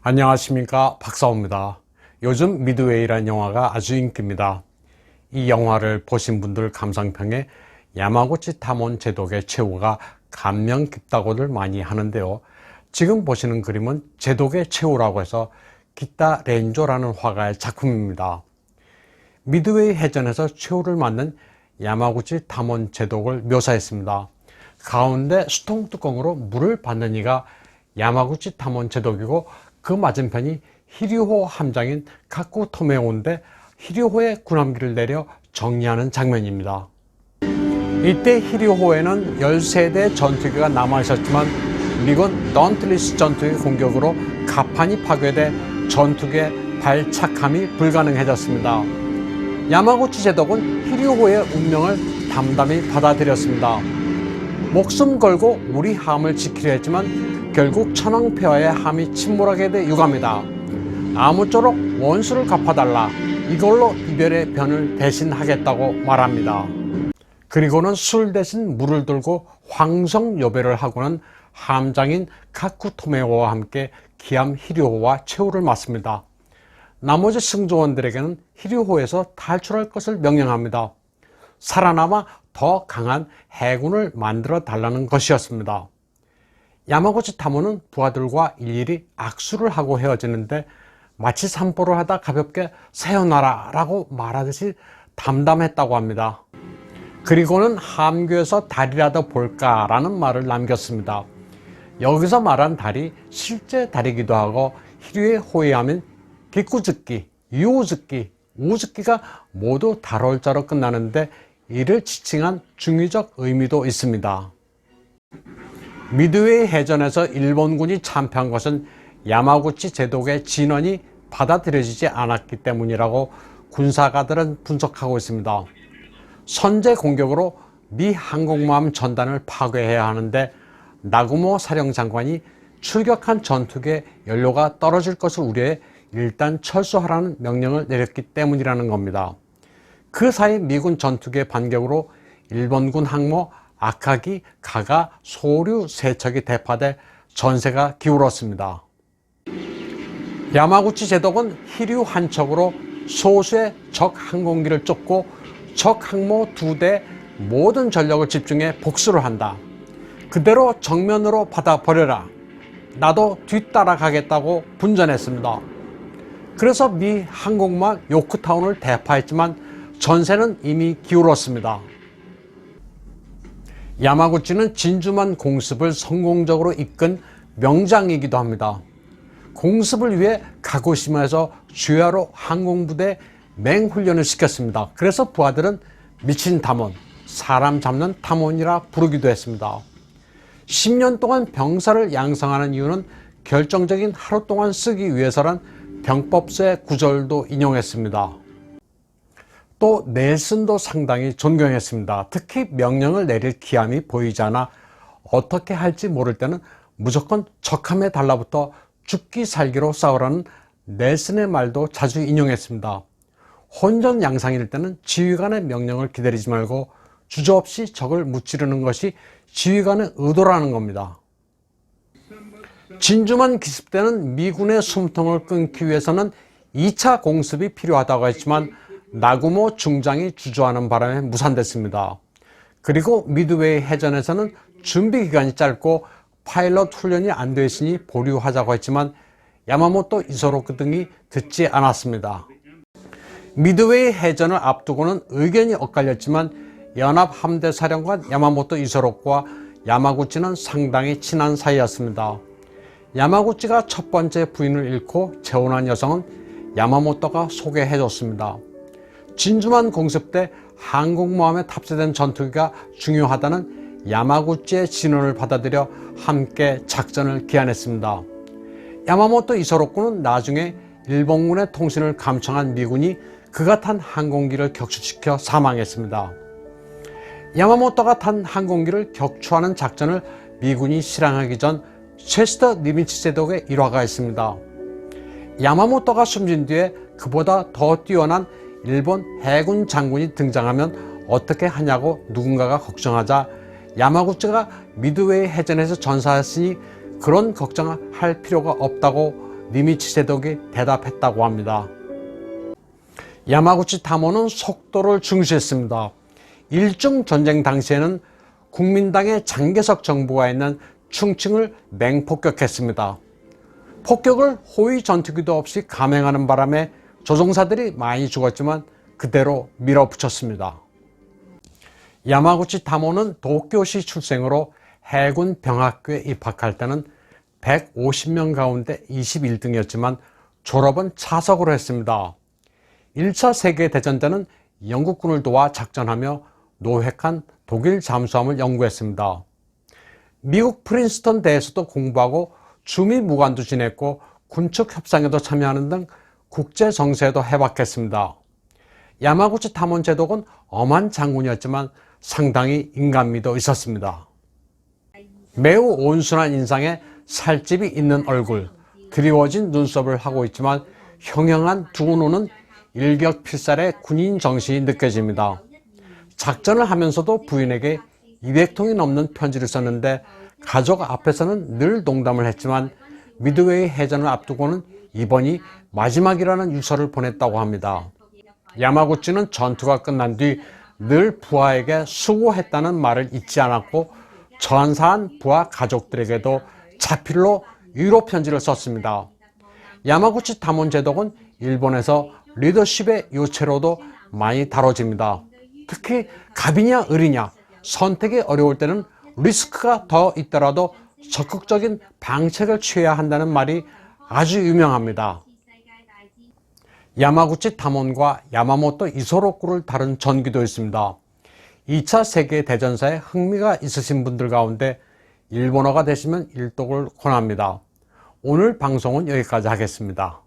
안녕하십니까, 박사호입니다. 요즘 미드웨이라는 영화가 아주 인기입니다. 이 영화를 보신 분들 감상평에 야마구치 타몬 제독의 최후가 감명 깊다고들 많이 하는데요. 지금 보시는 그림은 제독의 최후라고 해서 기타 렌조라는 화가의 작품입니다. 미드웨이 해전에서 최후를 맞는 야마구치 타몬 제독을 묘사했습니다. 가운데 수통뚜껑으로 물을 받는 이가 야마구치 타몬 제독이고 그 맞은편이 히류호 함장인 카쿠 토메오인데 히류호의 군함기를 내려 정리하는 장면입니다. 이때 히류호에는 13대 전투기가 남아있었지만 미군 넌틀리스 전투기 공격으로 갑판이 파괴돼 전투기의 발착함이 불가능해졌습니다. 야마구치 제독은 히류호의 운명을 담담히 받아들였습니다. 목숨 걸고 우리 함을 지키려 했지만 결국 천황폐하의 함이 침몰하게 돼 유감이다. 아무쪼록 원수를 갚아달라. 이걸로 이별의 변을 대신하겠다고 말합니다. 그리고는 술 대신 물을 들고 황성여배를 하고는 함장인 카쿠 토메오와 함께 기암 히류호와 최후를 맞습니다. 나머지 승조원들에게는 히류호에서 탈출할 것을 명령합니다. 살아남아 더 강한 해군을 만들어 달라는 것이었습니다. 야마구치 타몬은 부하들과 일일이 악수를 하고 헤어지는데 마치 산보를 하다 가볍게 사요나라 라고 말하듯이 담담했다고 합니다. 그리고는 함교에서 달이라도 볼까라는 말을 남겼습니다. 여기서 말한 달이 실제 달이기도 하고 히류의 호위함인 기쿠즈키, 유우즈키, 우즈키가 모두 달월자로 끝나는데 이를 지칭한 중의적 의미도 있습니다. 미드웨이 해전에서 일본군이 참패한 것은 야마구치 제독의 진언이 받아들여지지 않았기 때문이라고 군사가들은 분석하고 있습니다. 선제 공격으로 미 항공모함 전단을 파괴해야 하는데 나구모 사령장관이 출격한 전투기의 연료가 떨어질 것을 우려해 일단 철수하라는 명령을 내렸기 때문이라는 겁니다. 그 사이 미군 전투기의 반격으로 일본군 항모 아카기, 가가, 소류 세척이 대파돼 전세가 기울었습니다. 야마구치 제독은 히류 한 척으로 소수의 적 항공기를 쫓고 적 항모 2대 모든 전력을 집중해 복수를 한다. 그대로 정면으로 받아버려라. 나도 뒤따라가겠다고 분전했습니다. 그래서 미 항공모함 요크타운을 대파했지만 전세는 이미 기울었습니다. 야마구치는 진주만 공습을 성공적으로 이끈 명장이기도 합니다. 공습을 위해 가고시마에서 주야로 항공부대 맹훈련을 시켰습니다. 그래서 부하들은 미친 탐원, 사람 잡는 탐원이라 부르기도 했습니다. 10년 동안 병사를 양성하는 이유는 결정적인 하루 동안 쓰기 위해서란 병법서의 구절도 인용했습니다. 또 넬슨도 상당히 존경했습니다. 특히 명령을 내릴 기함이 보이지 않아 어떻게 할지 모를 때는 무조건 적함에 달라붙어 죽기 살기로 싸우라는 넬슨의 말도 자주 인용했습니다. 혼전 양상일 때는 지휘관의 명령을 기다리지 말고 주저없이 적을 무찌르는 것이 지휘관의 의도라는 겁니다. 진주만 기습 때는 미군의 숨통을 끊기 위해서는 2차 공습이 필요하다고 했지만 나구모 중장이 주저하는 바람에 무산됐습니다. 그리고 미드웨이 해전에서는 준비 기간이 짧고 파일럿 훈련이 안 돼 있으니 보류하자고 했지만 야마모토 이소로쿠 등이 듣지 않았습니다. 미드웨이 해전을 앞두고는 의견이 엇갈렸지만 연합함대사령관 야마모토 이소로쿠와 야마구치는 상당히 친한 사이였습니다. 야마구치가 첫 번째 부인을 잃고 재혼한 여성은 야마모토가 소개해줬습니다. 진주만 공습 때 항공모함에 탑재된 전투기가 중요하다는 야마구치의 진언을 받아들여 함께 작전을 기한했습니다. 야마모토 이소로쿠는 나중에 일본군의 통신을 감청한 미군이 그가 탄 항공기를 격추시켜 사망했습니다. 야마모토가 탄 항공기를 격추하는 작전을 미군이 실행하기 전 체스터 니미츠 제독의 일화가 있습니다. 야마모토가 숨진 뒤에 그보다 더 뛰어난 일본 해군 장군이 등장하면 어떻게 하냐고 누군가가 걱정하자 야마구치가 미드웨이 해전에서 전사했으니 그런 걱정할 필요가 없다고 니미치 제독이 대답했다고 합니다. 야마구치 탐호는 속도를 중시했습니다. 일중 전쟁 당시에는 국민당의 장개석 정부가 있는 충칭을 맹폭격했습니다. 폭격을 호위 전투기도 없이 감행하는 바람에 조종사들이 많이 죽었지만 그대로 밀어붙였습니다. 야마구치 탐호는 도쿄시 출생으로 해군 병학교에 입학할 때는 150명 가운데 21등이었지만 졸업은 차석으로 했습니다. 1차 세계대전 때는 영국군을 도와 작전하며 노획한 독일 잠수함을 연구했습니다. 미국 프린스턴 대에서도 공부하고 주미 무관도 지냈고 군축 협상에도 참여하는 등 국제 정세에도 해박했습니다. 야마구치 탐혼 제독은 엄한 장군이었지만 상당히 인간미도 있었습니다. 매우 온순한 인상에 살집이 있는 얼굴, 그리워진 눈썹을 하고 있지만 형형한 두 눈은 일격필살의 군인 정신이 느껴집니다. 작전을 하면서도 부인에게 200통이 넘는 편지를 썼는데 가족 앞에서는 늘 농담을 했지만 미드웨이 해전을 앞두고는 이번이 마지막이라는 유서를 보냈다고 합니다. 야마구치는 전투가 끝난 뒤 늘 부하에게 수고했다는 말을 잊지 않았고 전사한 부하 가족들에게도 자필로 위로 편지를 썼습니다. 야마구치 탐혼 제독은 일본에서 리더십의 요체로도 많이 다뤄집니다. 특히 갑이냐 을이냐 선택이 어려울 때는 리스크가 더 있더라도 적극적인 방책을 취해야 한다는 말이 아주 유명합니다. 야마구치 탐혼과 야마모토 이소로쿠를 다룬 전기도 있습니다. 2차 세계대전사에 흥미가 있으신 분들 가운데 일본어가 되시면 일독을 권합니다. 오늘 방송은 여기까지 하겠습니다.